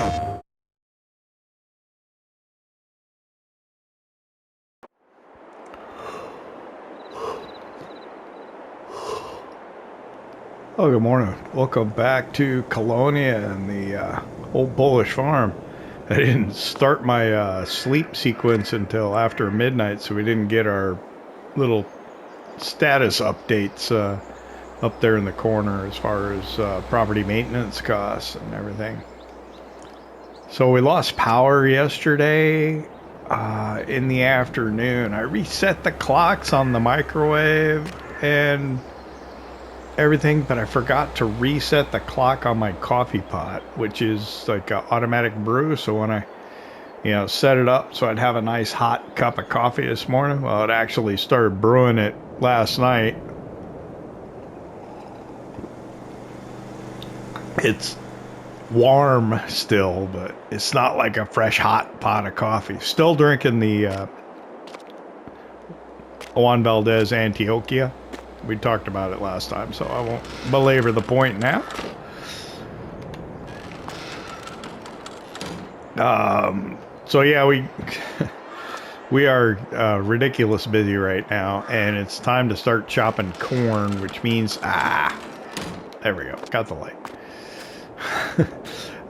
Oh, good morning. Welcome back to Kolonia and the old Polish farm. I didn't start my sleep sequence until after midnight, so we didn't get our little status updates up there in the corner as far as property maintenance costs and everything. So we lost power yesterday in the afternoon. I reset the clocks on the microwave and everything, but I forgot to reset the clock on my coffee pot, which is like an automatic brew. So when I set it up so I'd have a nice hot cup of coffee this morning, well, it actually started brewing it last night. It's warm still, but it's not like a fresh hot pot of coffee. Still drinking the Juan Valdez Antioquia. We talked about it last time, so I won't belabor the point now. So yeah, we are ridiculous busy right now, and it's time to start chopping corn, which means there we go, got the light.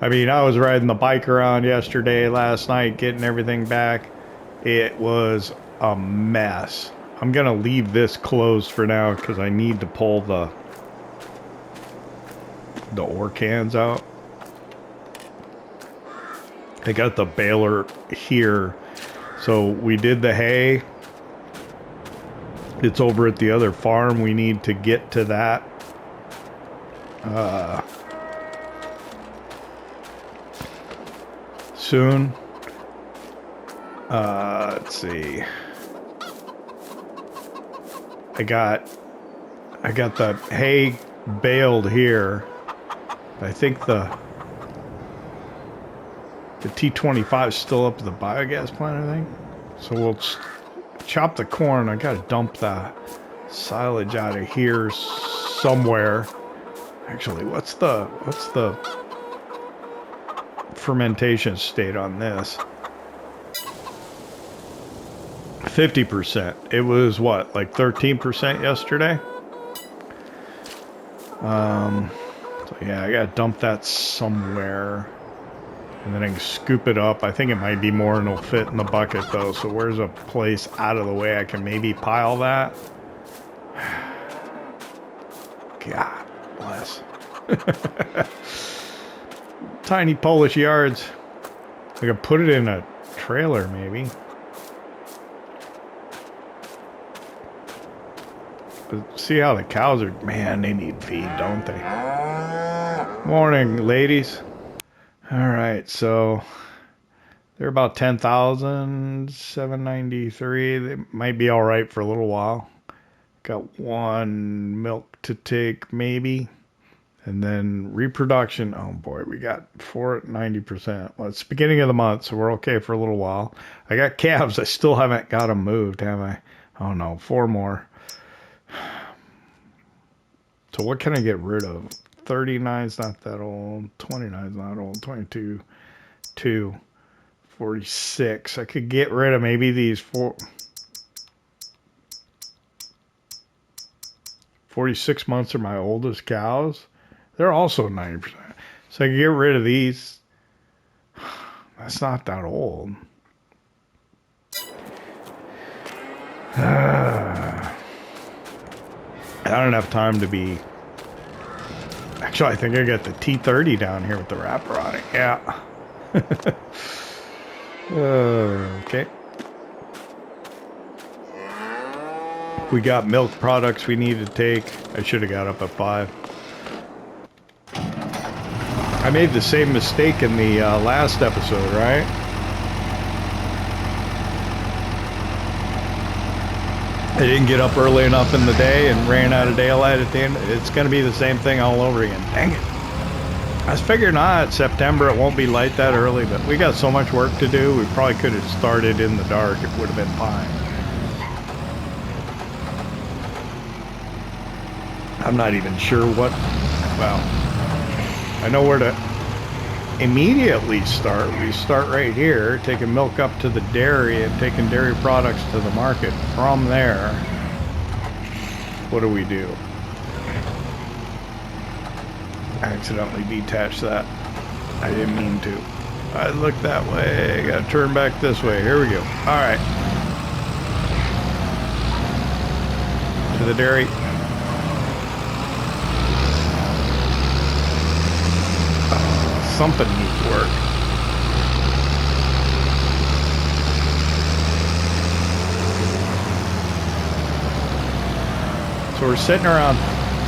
I mean, I was riding the bike around yesterday, last night, getting everything back. It was a mess. I'm gonna leave this closed for now because I need to pull the ore cans out. I got the baler here, so we did the hay. It's over at the other farm. We need to get to that. Soon. Let's see. I got the hay baled here. I think the T25 is still up at the biogas plant, I think. So we'll chop the corn. I gotta dump the silage out of here somewhere. Actually, what's the fermentation state on this? 50%. It was what, like 13% yesterday? So yeah, I gotta dump that somewhere. And then I can scoop it up. I think it might be more than it'll fit in the bucket though. So where's a place out of the way I can maybe pile that? God bless. Tiny Polish yards. I could put it in a trailer maybe. But see how the cows are, man, they need feed, don't they? Morning, ladies. All right, so they're about 10,793. They might be all right for a little while. Got one milk to take, maybe. And then reproduction, oh boy, we got 90%. Well, it's the beginning of the month, so we're okay for a little while. I got calves. I still haven't got them moved, have I? Oh no, 4 more. So what can I get rid of? 39's not that old. 29's not old. 22, 2, 46. I could get rid of maybe these 46 months are my oldest cows. They're also 90%. So I can get rid of these. That's not that old. I don't have time to be... Actually, I think I got the T30 down here with the wrapper on it. Yeah. Okay. We got milk products we need to take. I should have got up at 5. I made the same mistake in the last episode, right? I didn't get up early enough in the day and ran out of daylight at the end. It's going to be the same thing all over again. Dang it. I was figuring, September, it won't be light that early, but we got so much work to do, we probably could have started in the dark. It would have been fine. I'm not even sure what, well, I know where to immediately start. We start right here, taking milk up to the dairy and taking dairy products to the market. From there, what do? I accidentally detached that. I didn't mean to. I looked that way. I gotta turn back this way. Here we go. All right. To the dairy. Something needs work. So we're sitting around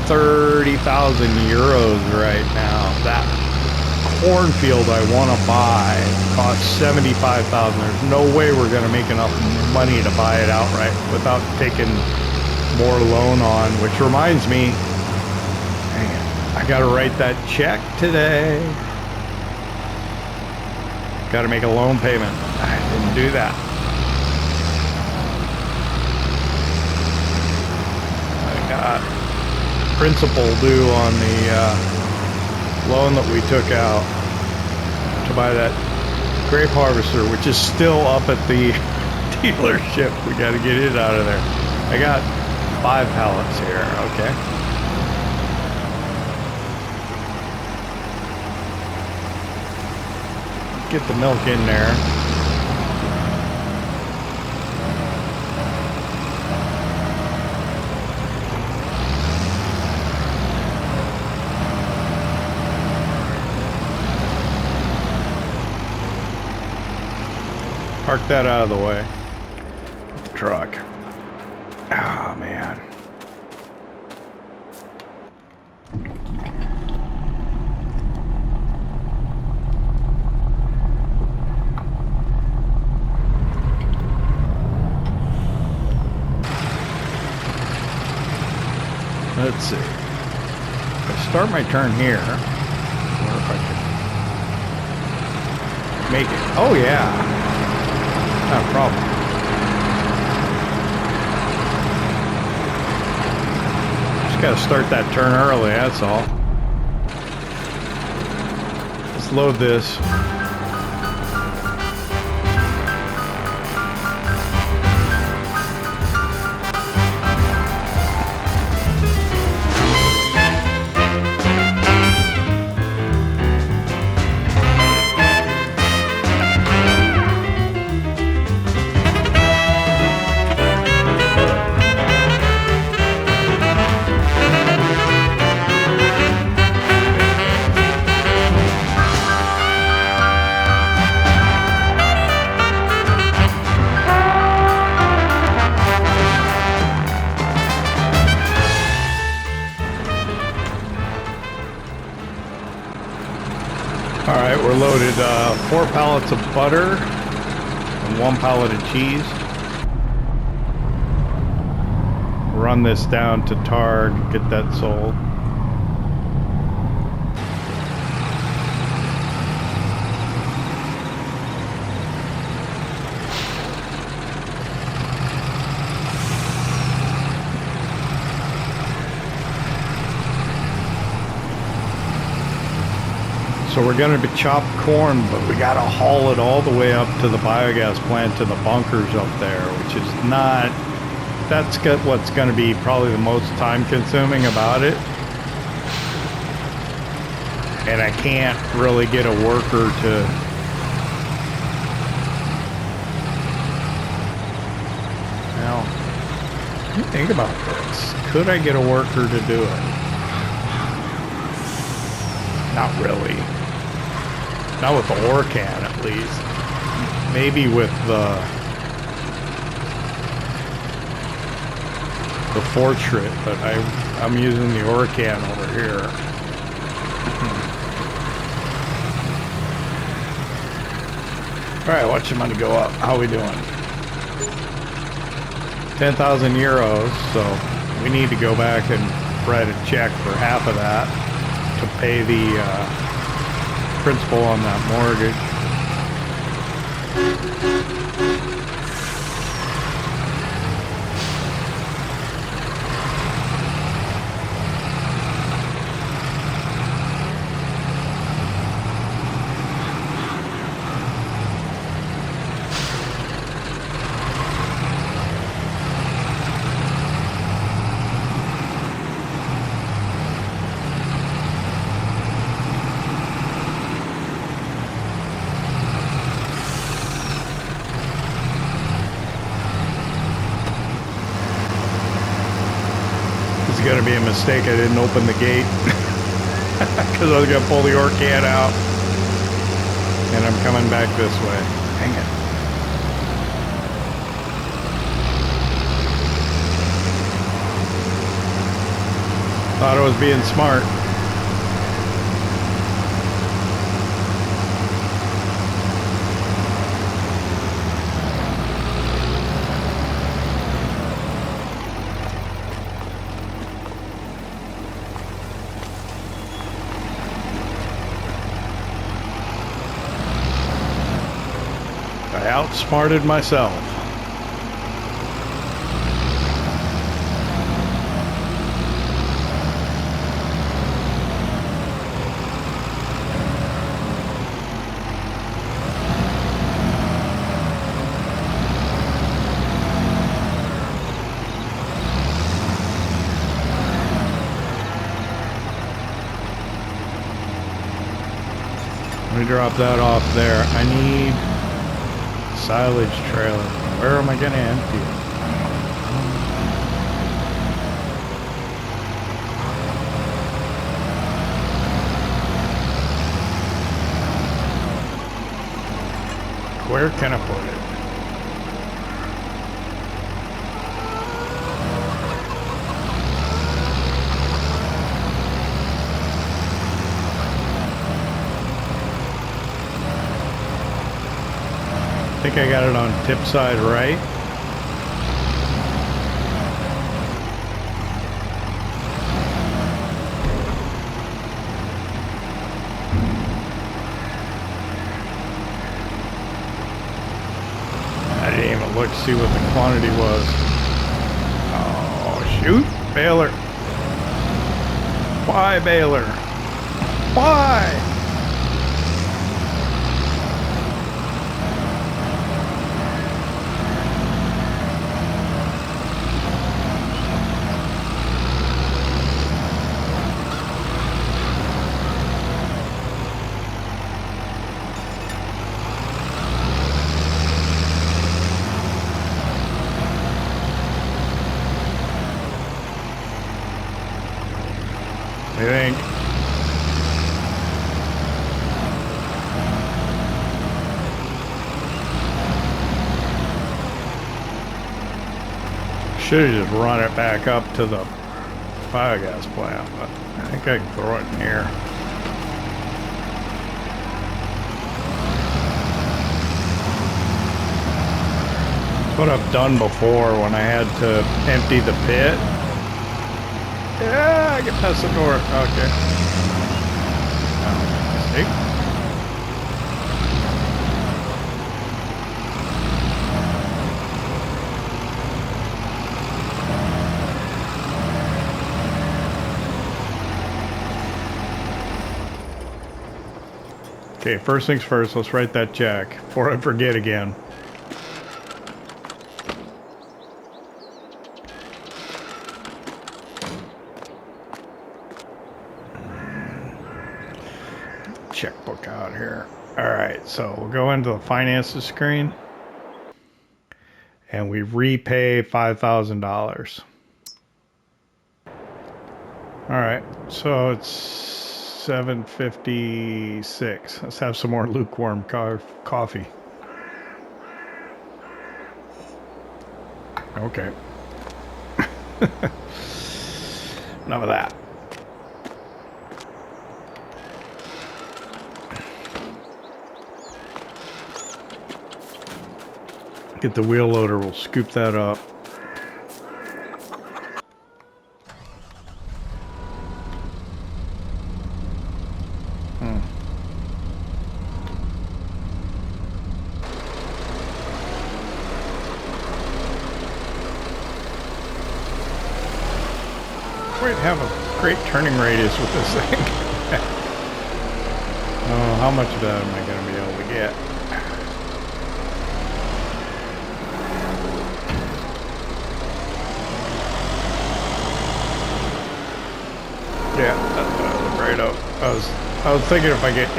30,000 euros right now. That cornfield I want to buy costs 75,000. There's no way we're going to make enough money to buy it outright without taking more loan on, which reminds me, man, I got to write that check today. Got to make a loan payment. I didn't do that. I got principal due on the loan that we took out to buy that grape harvester, which is still up at the dealership. We got to get it out of there. I got 5 pallets here. Okay. Get the milk in there. Park that out of the way. The truck. Oh, man. Let's see. If I start my turn here, I wonder if I can make it. Oh, yeah. Not a problem. Just gotta start that turn early, that's all. Let's load this. Alright, we're loaded 4 pallets of butter and 1 pallet of cheese. Run this down to Targ, get that sold. So we're going to be chopped corn, but we got to haul it all the way up to the biogas plant, to the bunkers up there, which is not, that's what's going to be probably the most time consuming about it. And I can't really get a worker to, now, let me think about this. Could I get a worker to do it? Not really. Not with the ore can, at least. Maybe with the Fortrit, but I'm using the ore can over here. All right, watch the money go up. How we doing? 10,000 euros. So we need to go back and write a check for half of that to pay the principal on that mortgage. gonna be a mistake. I didn't open the gate because I was gonna pull the ore can out, and I'm coming back this way. Dang it! Thought I was being smart. I outsmarted myself. Let me drop that off there. I need silage trailer. Where am I going to empty it? Where can I put it? I think I got it on tip side right. I didn't even look to see what the quantity was. Oh, shoot. Baler. Why, baler? Why? I think. Should have just run it back up to the biogas plant, but I think I can throw it in here. That's what I've done before when I had to empty the pit. Yeah, I get past the door. Okay. Oh, mistake. Okay, first things first, let's write that check before I forget again. Checkbook out here. Alright, so we'll go into the finances screen and we repay $5,000. Alright, so it's $7.56. Let's have some more lukewarm coffee. Okay. Enough of that. Get the wheel loader, we'll scoop that up. We'd have a great turning radius with this thing. Oh, how much of that am I going to be able to get? Yeah, that's what I was afraid of. I was thinking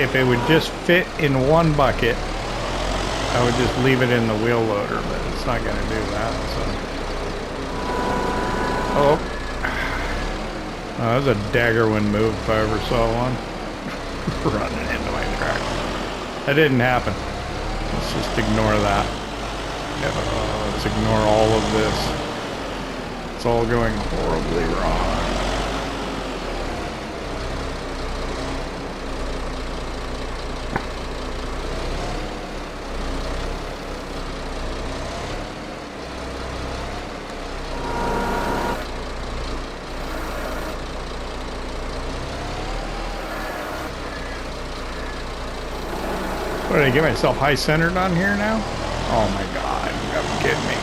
if it would just fit in one bucket, I would just leave it in the wheel loader, but it's not going to do that. So, oh, That was a dagger when moved if I ever saw one. Running into my track. That didn't happen. Let's just ignore that. Let's ignore all of this. It's all going horribly wrong. What, did I get myself high-centered on here now? Oh my god, you gotta be kidding me.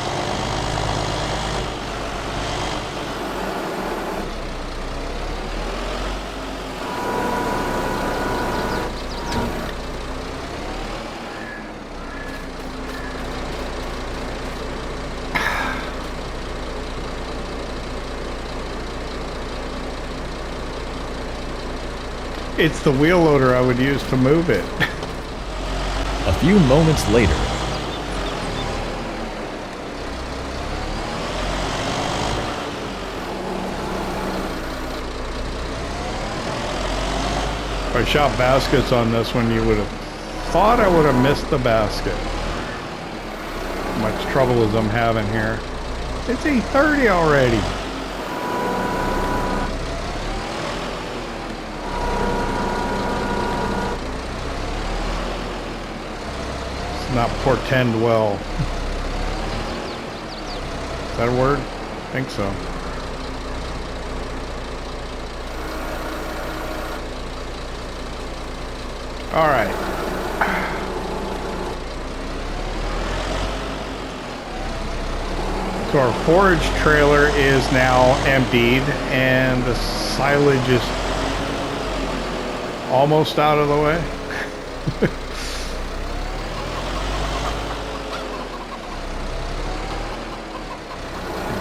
It's the wheel loader I would use to move it. A few moments later. If I shot baskets on this one, you would have thought I would have missed the basket. How much trouble as I'm having here. It's 8:30 already. Not portend well. Is that a word? I think so. All right. So our forage trailer is now emptied and the silage is almost out of the way.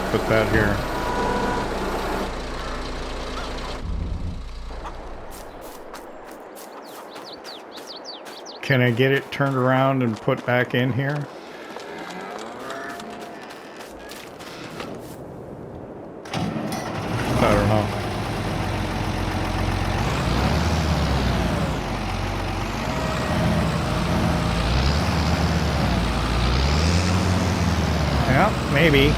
Put that here. Can I get it turned around and put back in here? I don't know. Yeah, maybe.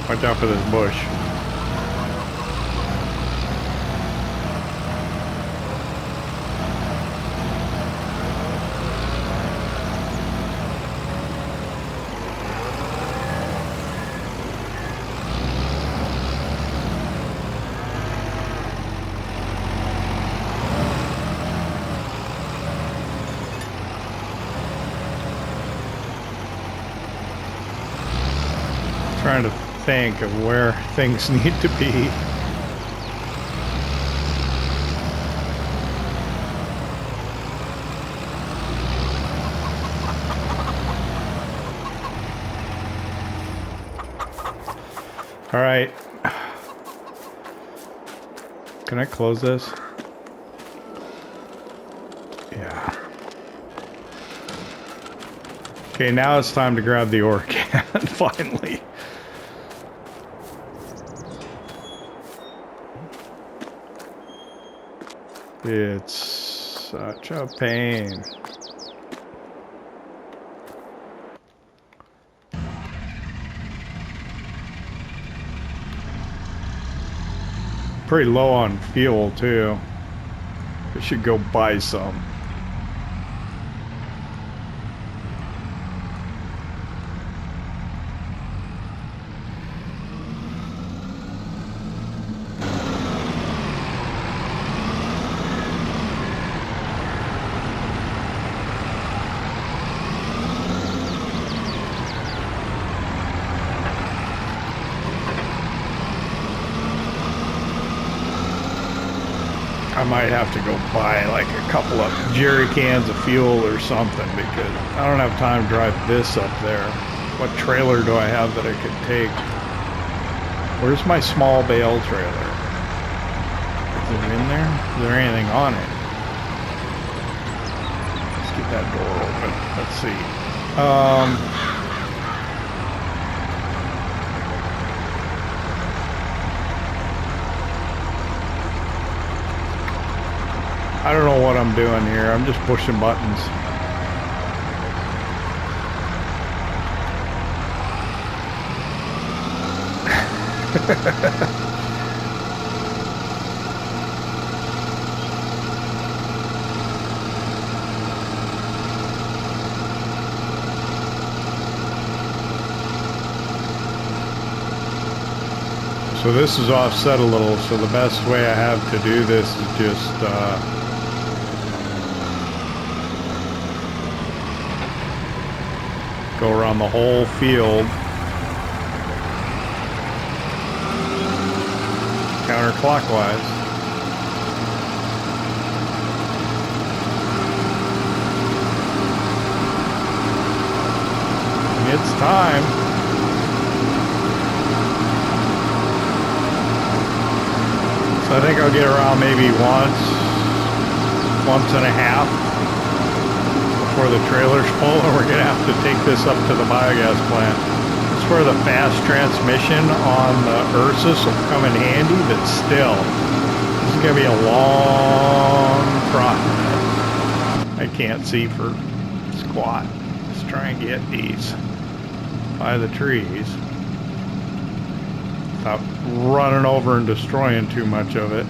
Watch out for this bush. Trying to think of where things need to be. All right. Can I close this? Yeah. Okay, now it's time to grab the ore can, finally. It's such a pain. Pretty low on fuel too. I should go buy some. I might have to go buy like a couple of jerry cans of fuel or something because I don't have time to drive this up there. What trailer do I have that I could take? Where's my small bale trailer? Is it in there? Is there anything on it? Let's get that door open. Let's see. I don't know what I'm doing here. I'm just pushing buttons. So this is offset a little, so the best way I have to do this is just go around the whole field counterclockwise. It's time. So I think I'll get around maybe once and a half before the trailer's full, and we're gonna have to take this up to the biogas plant. It's where the fast transmission on the Ursus will come in handy, but still, this is gonna be a long process. I can't see for squat. Let's try and get these by the trees. Stop running over and destroying too much of it.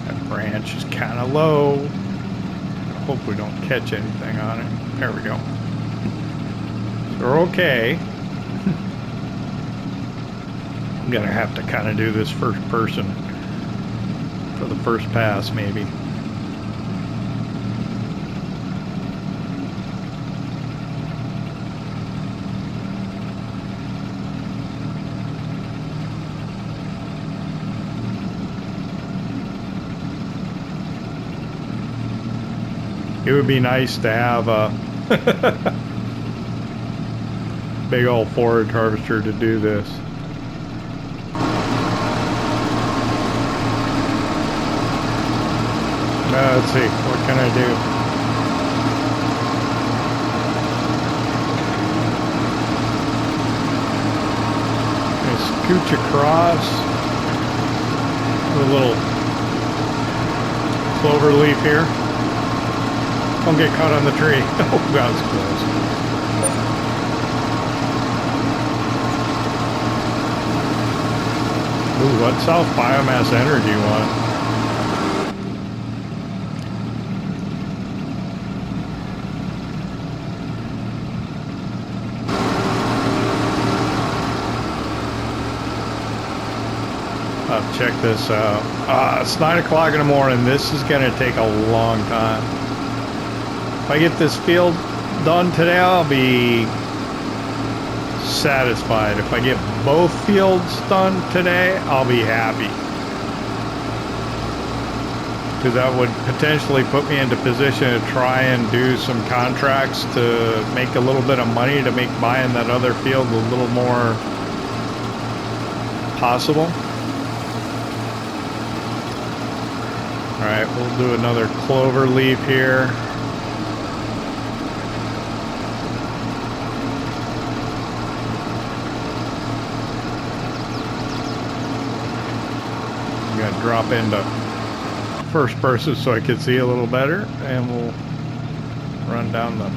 That branch is kind of low. I hope we don't catch anything on it. There we go. So we're okay. I'm gonna have to kind of do this first person for the first pass, maybe. It would be nice to have a big old forage harvester to do this. Let's see, what can I do? I scooch across with a little clover leaf here. Don't get caught on the tree. Oh, God, it's close. Ooh, what self biomass energy you want? I'll check this out. It's 9 o'clock in the morning. This is going to take a long time. If I get this field done today, I'll be satisfied. If I get both fields done today, I'll be happy. Because that would potentially put me into position to try and do some contracts to make a little bit of money to make buying that other field a little more possible. Alright, we'll do another clover leaf here. Drop into first person so I can see a little better, and we'll run down the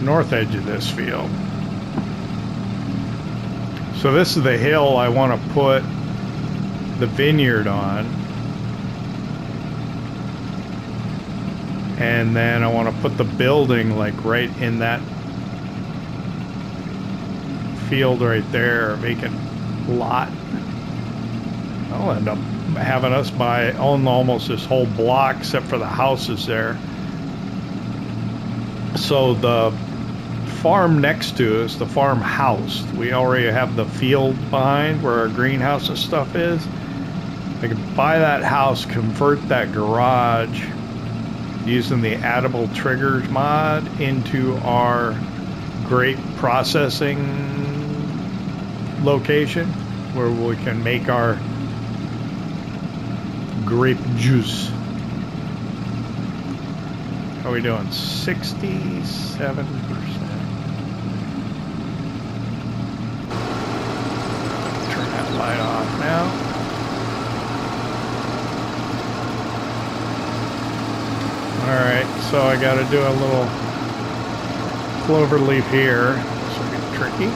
north edge of this field. So this is the hill I want to put the vineyard on, and then I want to put the building like right in that field right there, vacant lot. I'll end up having us own almost this whole block except for the houses there. So the farm next to us, the farmhouse, we already have the field behind where our greenhouse and stuff is. I can buy that house, convert that garage using the Adub triggers mod into our grape processing location where we can make our grape juice. How are we doing? 67%. Turn that light off now. Alright, so I gotta do a little clover leaf here. This will be tricky.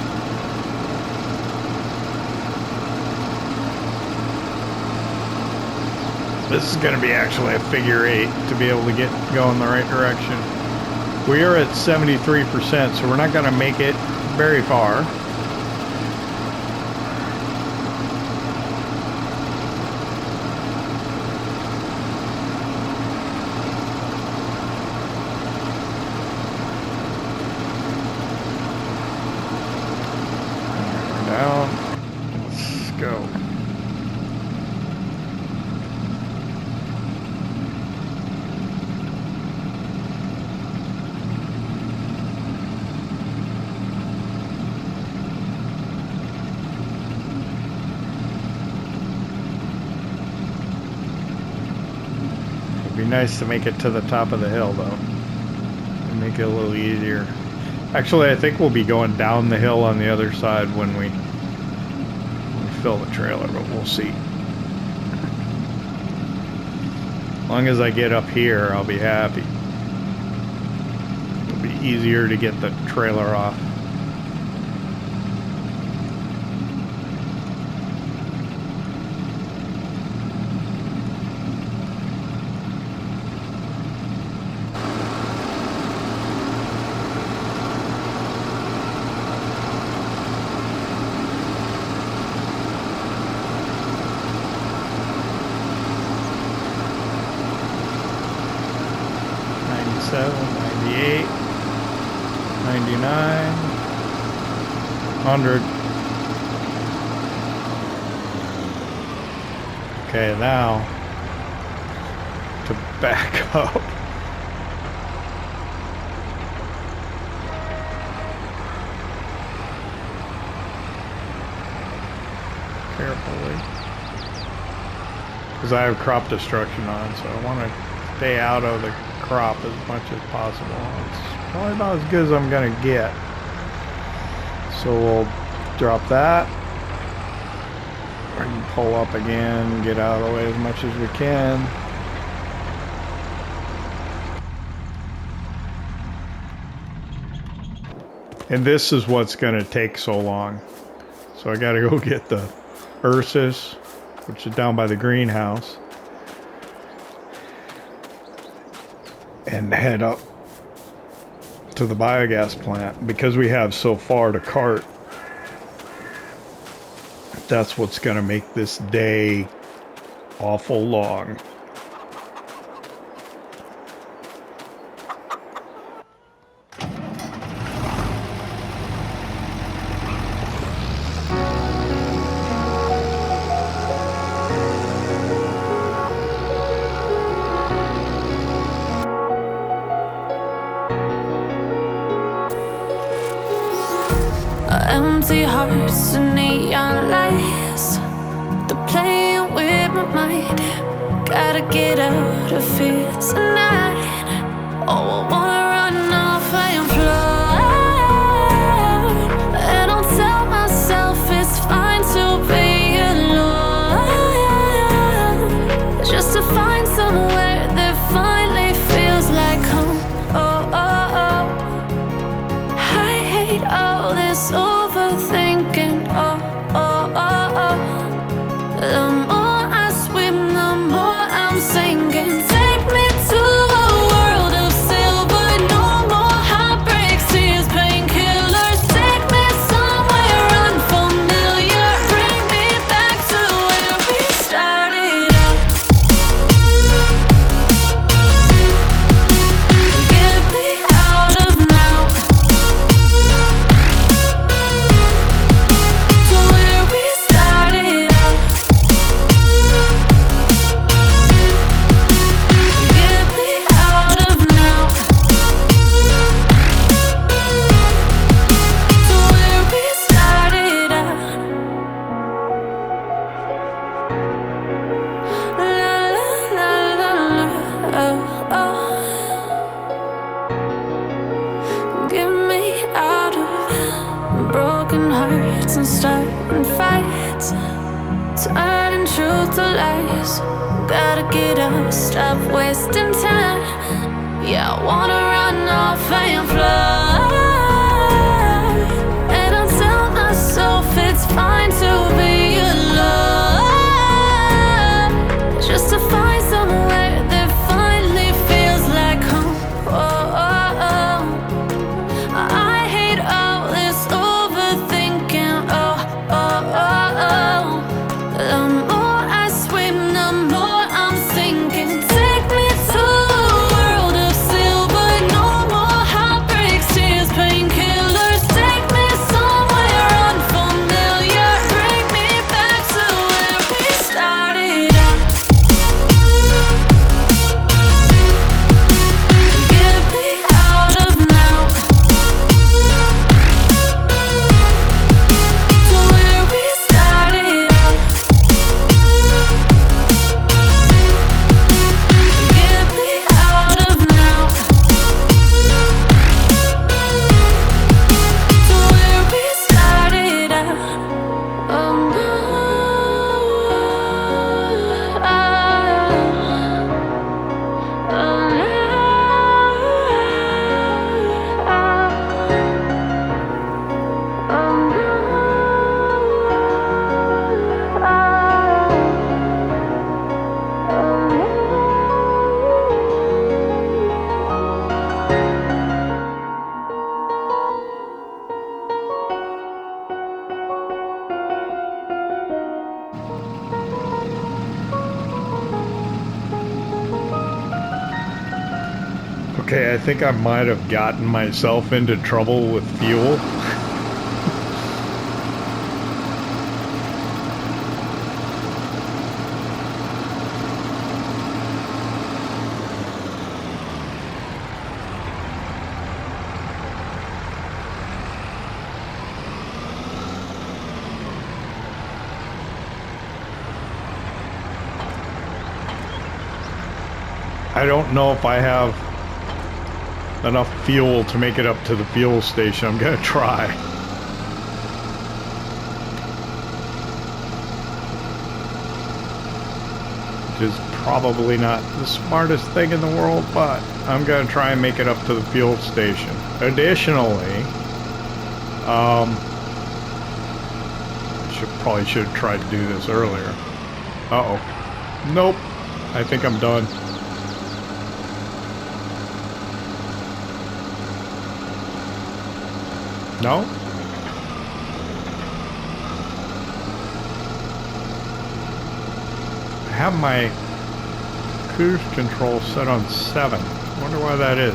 This is going to be actually a figure 8 to be able to get going the right direction. We are at 73%, so we're not going to make it very far. Down. Let's go. Be nice to make it to the top of the hill though, and make it a little easier. Actually, I think we'll be going down the hill on the other side when we fill the trailer, but we'll see. As long as I get up here, I'll be happy. It'll be easier to get the trailer off. Okay, now to back up. Carefully. Because I have crop destruction on, so I want to stay out of the crop as much as possible. It's probably about as good as I'm going to get. So we'll drop that. And pull up again, get out of the way as much as we can. And this is what's going to take so long. So I got to go get the Ursus, which is down by the greenhouse, and head up to the biogas plant. Because we have so far to cart, that's what's going to make this day awful long. Empty hearts and neon lights, they're playing with my mind. Gotta get out of here tonight. Oh, I wanna run off and fly. And I'll tell myself it's fine to be alone, just to find somewhere that finally feels like home. Oh, oh, oh. I hate all this overthinking, oh, oh, oh, oh. The more I swim, the more I'm sinking. Take me to a world of silver, no more heartbreaks, tears, painkillers. Take me somewhere unfamiliar, bring me back to where we started out. Get me out of now. nights and starting fights, turning truth to lies. Gotta get up, stop wasting time. Yeah, I wanna run off and fly. And I'll tell myself it's fine to be alone, just to find somewhere that finally feels like home. Oh, oh, oh. I hate all this overthinking. Oh, oh, oh, oh. The more I swim, the more I'm sinking. Take me to a world of silver. No more heartbreaks, tears, painkillers. Take me somewhere unfamiliar. Bring me back to where we started out. Get me out of now, to where we started out. Get me out of now, to where we started out. Oh no, Okay, I think I might have gotten myself into trouble with fuel. I don't know if I have enough fuel to make it up to the fuel station. I'm gonna try. Which is probably not the smartest thing in the world, but I'm gonna try and make it up to the fuel station. Additionally, probably should have tried to do this earlier. Uh-oh. Nope. I think I'm done. No? I have my cruise control set on 7. Wonder why that is.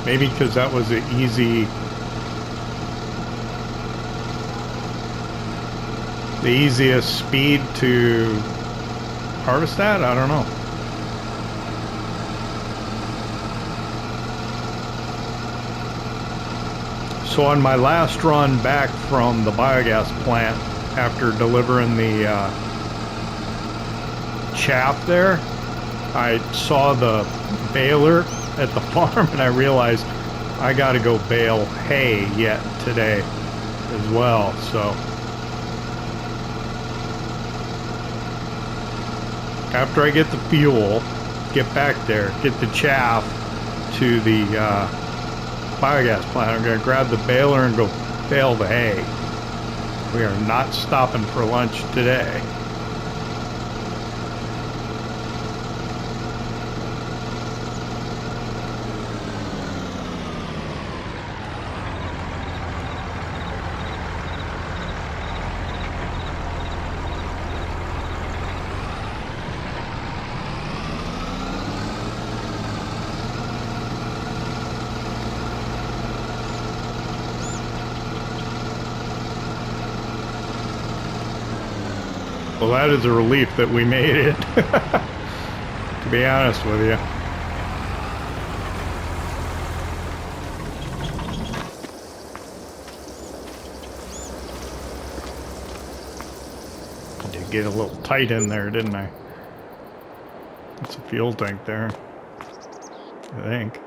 Maybe because that was the easiest speed to harvest at? I don't know. So on my last run back from the biogas plant, after delivering the chaff there, I saw the baler at the farm and I realized I got to go bale hay yet today as well. So after I get the fuel, get back there, get the chaff to the biogas plant, I'm going to grab the baler and go bale the hay. We are not stopping for lunch today. Well, that is a relief that we made it, to be honest with you. I did get a little tight in there, didn't I? That's a fuel tank there, I think.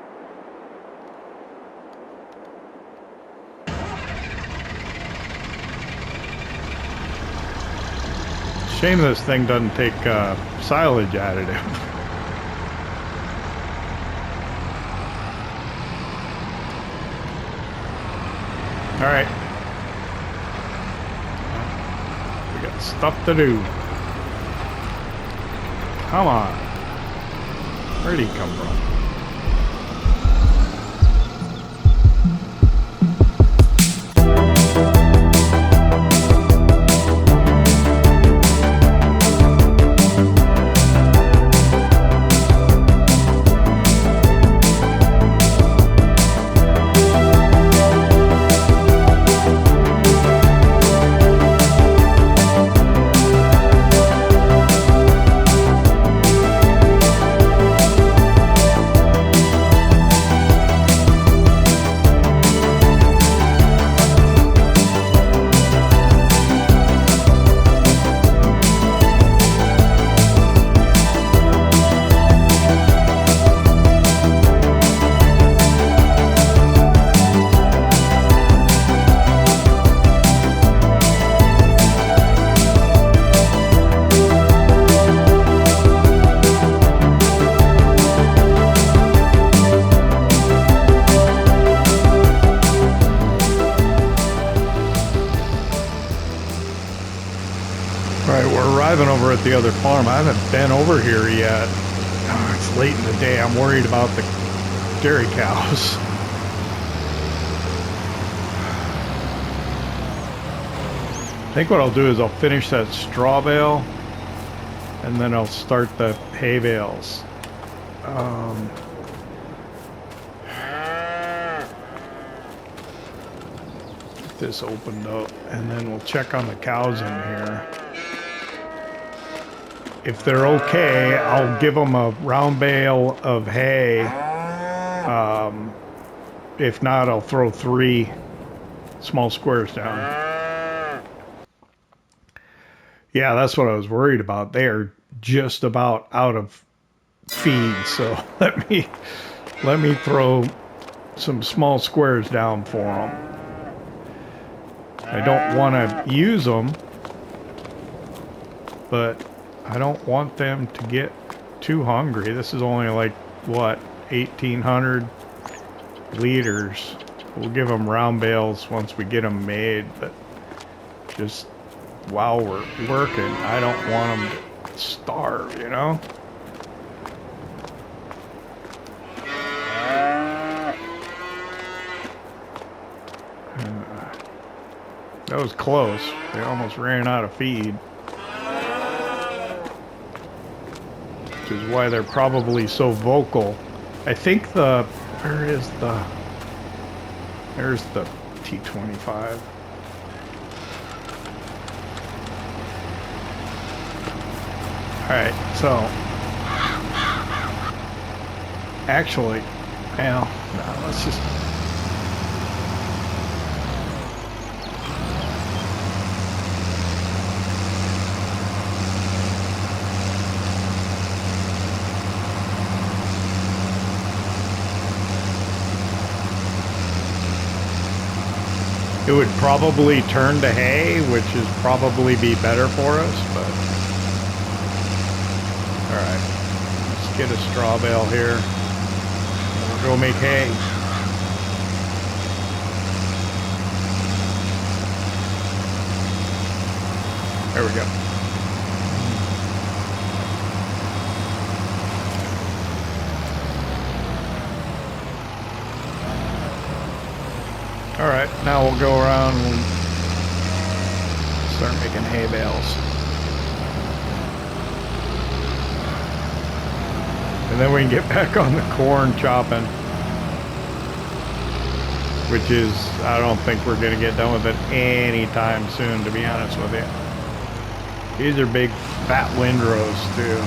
Shame this thing doesn't take silage additive. All right. We got stuff to do. Come on. Where'd he come from? Over at the other farm. I haven't been over here yet. Oh, it's late in the day. I'm worried about the dairy cows. I think what I'll do is I'll finish that straw bale and then I'll start the hay bales. Get this opened up and then we'll check on the cows in here. If they're okay, I'll give them a round bale of hay. If not, I'll throw 3 small squares down. Yeah, that's what I was worried about. They are just about out of feed, so let me throw some small squares down for them. I don't want to use them, but I don't want them to get too hungry. This is only like, what, 1,800 liters. We'll give them round bales once we get them made, but just while we're working, I don't want them to starve, you know? That was close. They almost ran out of feed. Which is why they're probably so vocal. I think there's the T25. Alright, so actually, well, no, let's just it would probably turn to hay, which is probably be better for us, but alright, let's get a straw bale here. We'll go make hay. There we go. Alright, now we'll go around and start making hay bales. And then we can get back on the corn chopping. Which is, I don't think we're going to get done with it anytime soon, to be honest with you. These are big fat windrows too.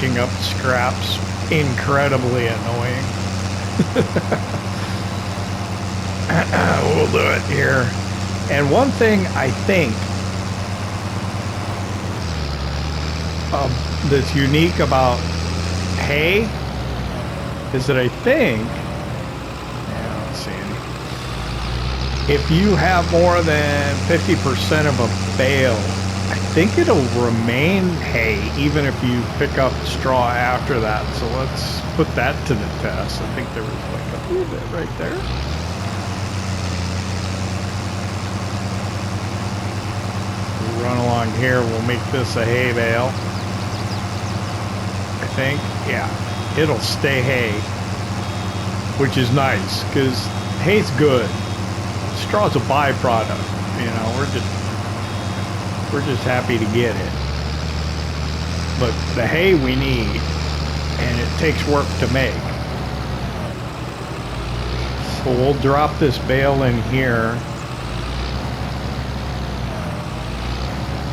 picking up scraps incredibly annoying. We'll do it here. And one thing I think that's unique about hay is that I think, yeah, I don't see any. If you have more than 50% of a bale, I think it'll remain hay even if you pick up straw after that. So let's put that to the test. I think there was like a little bit right there. We'll run along here. We'll make this a hay bale. I think, yeah, it'll stay hay, which is nice because hay's good. Straw's a byproduct. You know, we're just happy to get it. But the hay we need, and it takes work to make. So we'll drop this bale in here.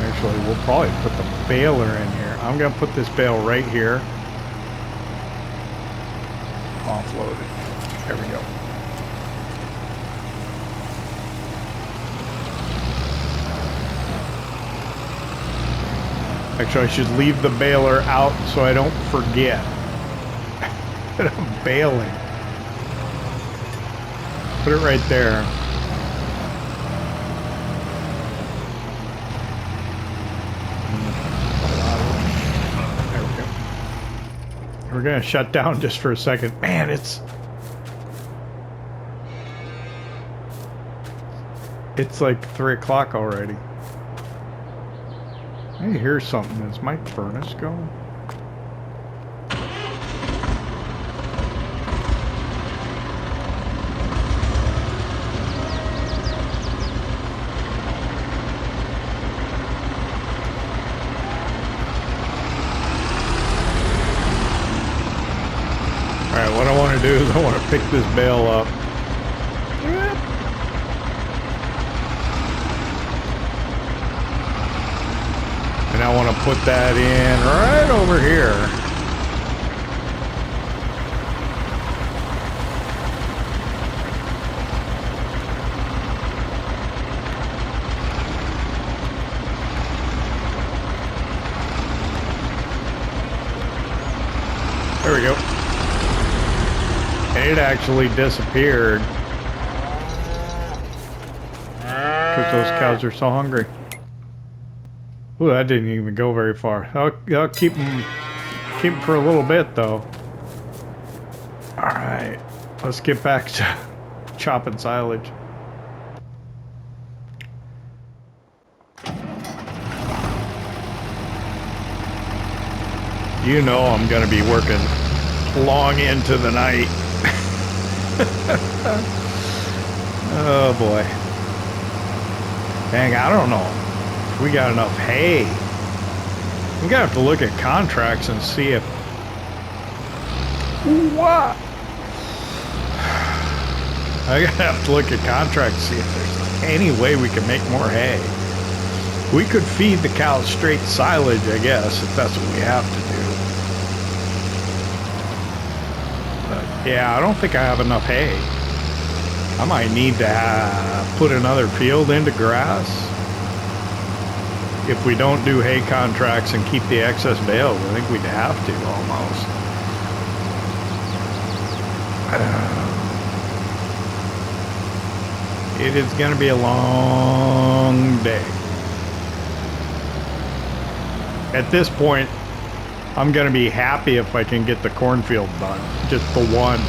Actually, we'll probably put the baler in here. I'm gonna put this bale right here. Offload it. There we go. Actually, I should leave the baler out so I don't forget that I'm baling. Put it right there. There we go. We're gonna shut down just for a second. Man, it's like 3 o'clock already. I hear something. Is my furnace going? Alright, what I want to do is I want to pick this bale up. And I want to put that in right over here. There we go. And it actually disappeared because those cows are so hungry. Ooh, that didn't even go very far. I'll keep them for a little bit, though. Alright, let's get back to chopping silage. You know I'm going to be working long into the night. Oh, boy. Dang, I don't know. We got enough hay. We're gonna have to look at contracts and see if... What? I'm gonna have to look at contracts and see if there's any way we can make more hay. We could feed the cows straight silage, I guess, if that's what we have to do. But yeah, I don't think I have enough hay. I might need to put another field into grass. If we don't do hay contracts and keep the excess bales, I think we'd have to almost. It is going to be a long day. At this point, I'm going to be happy if I can get the cornfield done. Just the one.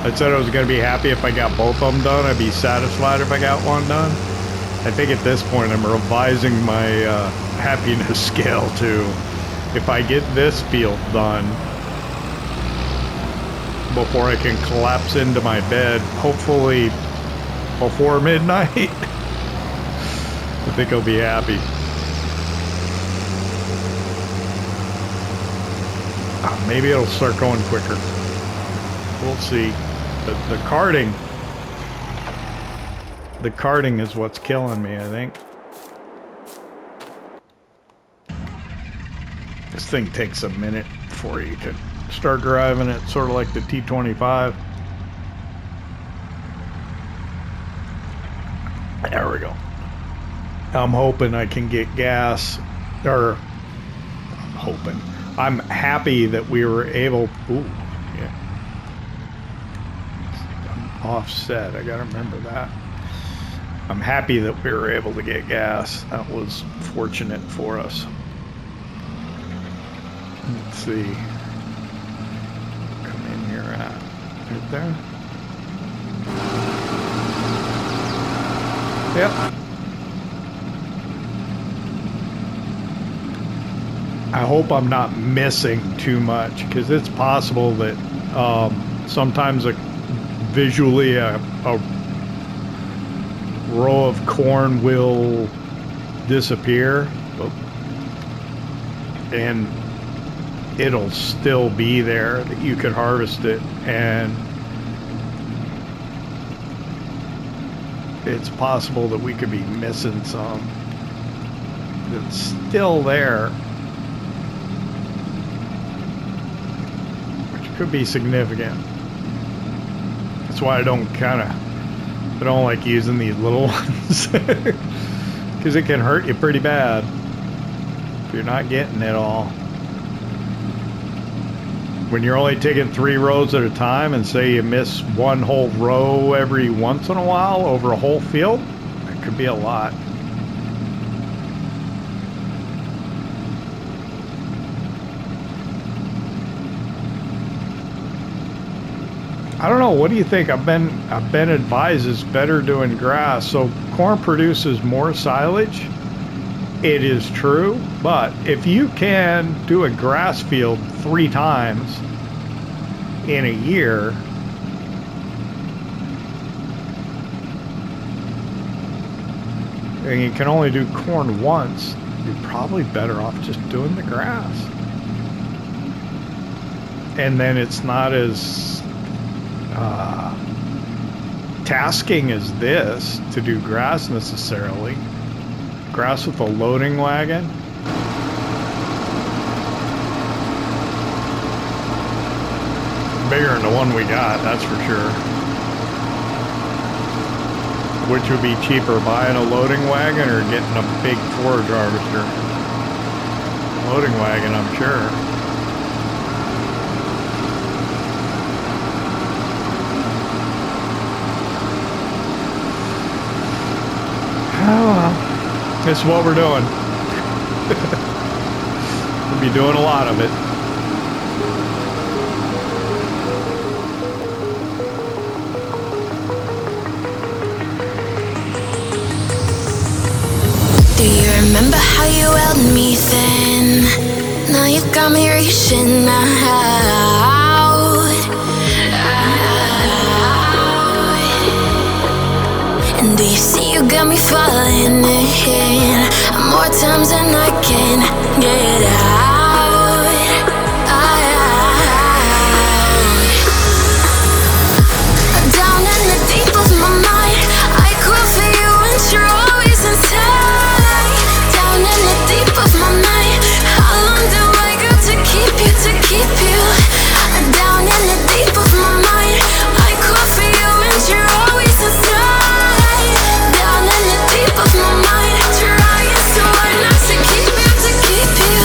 I said I was going to be happy if I got both of them done. I'd be satisfied if I got one done. I think at this point I'm revising my happiness scale to if I get this field done before I can collapse into my bed, hopefully before midnight, I think I'll be happy. Maybe it'll start going quicker. We'll see. The carting is what's killing me, I think. This thing takes a minute before you can start driving it, sort of like the T25. There we go. I'm hoping I can get gas, or I'm hoping. I'm happy that we were able, ooh, yeah. I'm offset, I gotta remember that. I'm happy that we were able to get gas. That was fortunate for us. Let's see. Come in here at right there. Yep. I hope I'm not missing too much, because it's possible that sometimes visually a row of corn will disappear, and it'll still be there that you could harvest it, and it's possible that we could be missing some that's still there, which could be significant. That's why I don't like using these little ones, because it can hurt you pretty bad if you're not getting it all. When you're only taking 3 rows at a time, and say you miss one whole row every once in a while over a whole field, that could be a lot. I don't know. What do you think? I've been advised it's better doing grass. So corn produces more silage. It is true, but if you can do a grass field 3 times in a year, and you can only do corn once, you're probably better off just doing the grass. And then it's not as tasking as this to do grass necessarily. Grass with a loading wagon. Bigger than the one we got, that's for sure. Which would be cheaper, buying a loading wagon or getting a big forage harvester? Loading wagon, I'm sure. Oh, well. This is what we're doing. We'll be doing a lot of it. Do you remember how you held me then? Now you got me reaching out. And do you see you got me falling in more times than I can get out. Down in the deep of my mind, I call for you and you're always inside. Down in the deep of my mind, how long do I got to keep you, to keep you? Down in the deep of my mind, I call for you and you're always inside. Down in the deep of my mind, trying so hard not to keep you, to keep you.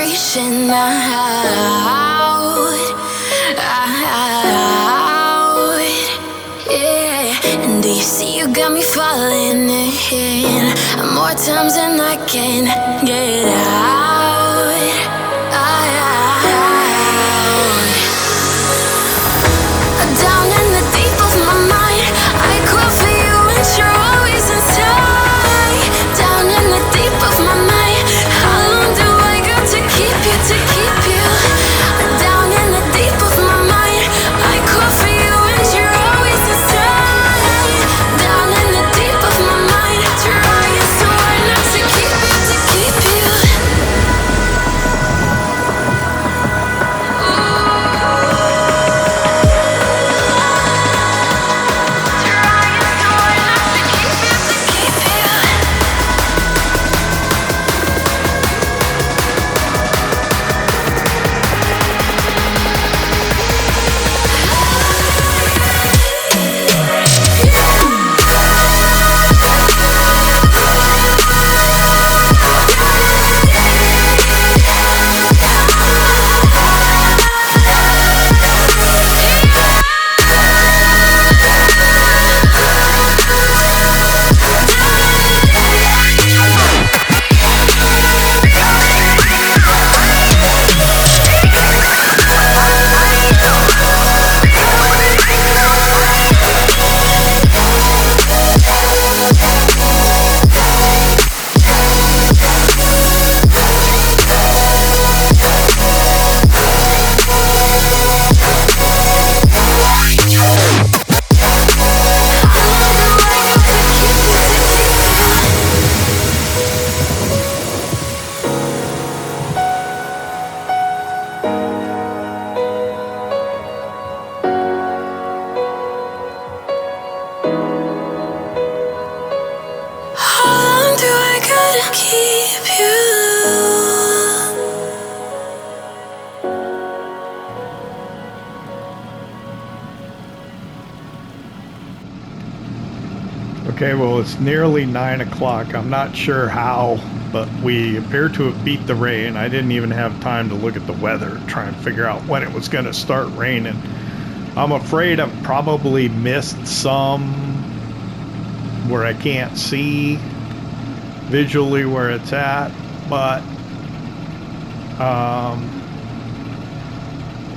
reaching out, yeah. And do you see you got me falling in more times than I can get out. Down in the deep of my mind, I call for you and you're always inside. Down in the deep of my mind, how long do I got to keep you, to keep you? Down in the deep of my mind, I call for you and you're always inside. Down in the deep of my mind, trying so hard not to keep you, to keep you. Okay, well, it's nearly 9 o'clock. I'm not sure how, but we appear to have beat the rain. I didn't even have time to look at the weather, try and figure out when it was going to start raining. I'm afraid I've probably missed some where I can't see visually where it's at, but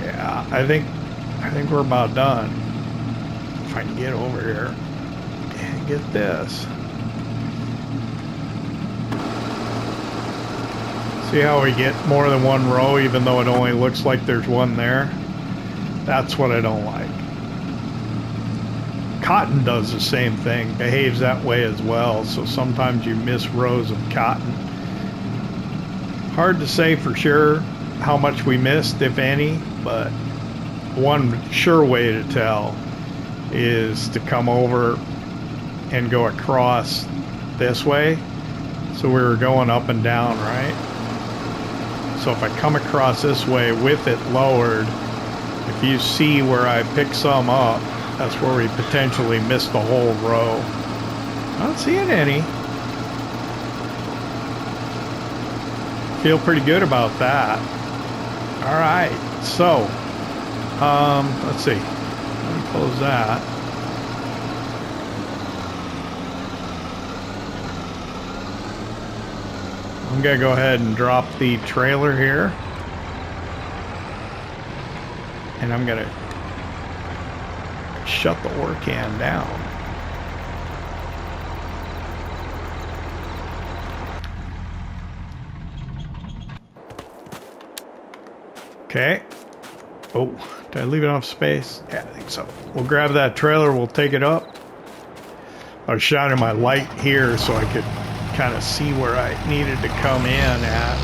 yeah, I think we're about done. If I can get over here. Get this. See how we get more than one row even though it only looks like there's one there? That's what I don't like. Cotton does the same thing, behaves that way as well, so sometimes you miss rows of cotton. Hard to say for sure how much we missed, if any, but one sure way to tell is to come over and go across this way. So we were going up and down, right? So if I come across this way with it lowered, if you see where I pick some up, that's where we potentially missed the whole row. Not seeing any. Feel pretty good about that. All right, so let's see. Let me close that. I'm gonna go ahead and drop the trailer here, and I'm gonna shut the ore can down. Okay. Oh, did I leave enough space? Yeah, I think so. We'll grab that trailer, we'll take it up. I was shining my light here so I could kind of see where I needed to come in at.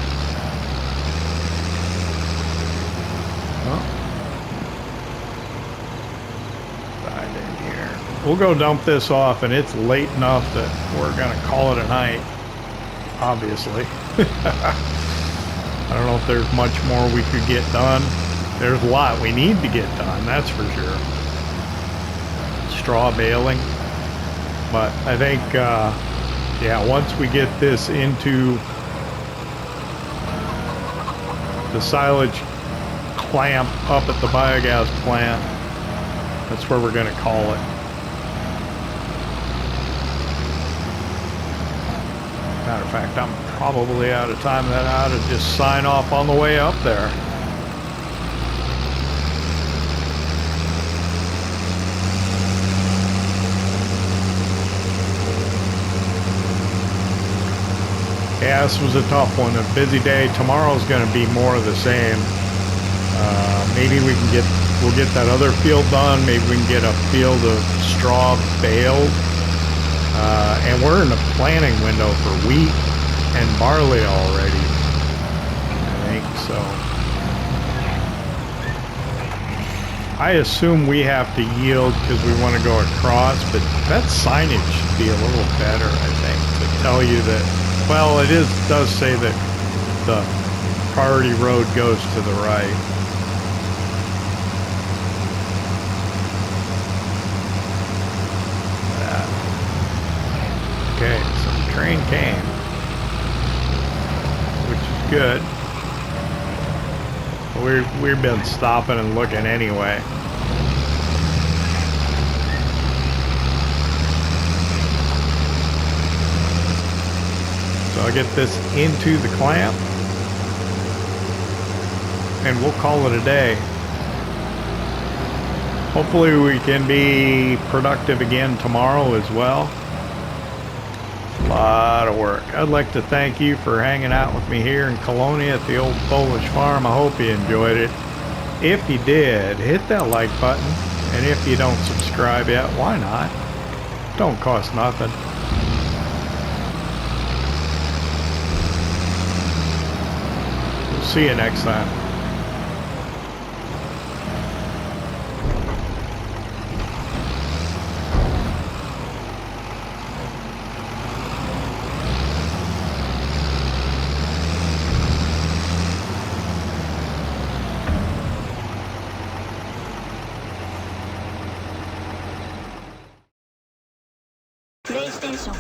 Dive in here. We'll go dump this off, and it's late enough that we're gonna call it a night, obviously. I don't know if there's much more we could get done. There's a lot we need to get done, that's for sure. Straw baling. But I think, yeah, once we get this into the silage clamp up at the biogas plant. That's where we're going to call it. Matter of fact, I'm probably out of time. That I ought to just sign off on the way up there. Yeah, this was a tough one. A busy day. Tomorrow's going to be more of the same. Maybe we'll get that other field done. Maybe we can get a field of straw baled. And we're in the planting window for wheat and barley already, I think so. I assume we have to yield because we want to go across, but that signage should be a little better, I think, to tell you that, well, does say that the priority road goes to the right. Okay, so the train came, which is good. We've been stopping and looking anyway. So I'll get this into the clamp, and we'll call it a day. Hopefully we can be productive again tomorrow as well. A lot of work. I'd like to thank you for hanging out with me here in Kolonia at the old Polish farm. I hope you enjoyed it. If you did, hit that like button. And if you don't subscribe yet, why not? Don't cost nothing. We'll see you next time. PlayStation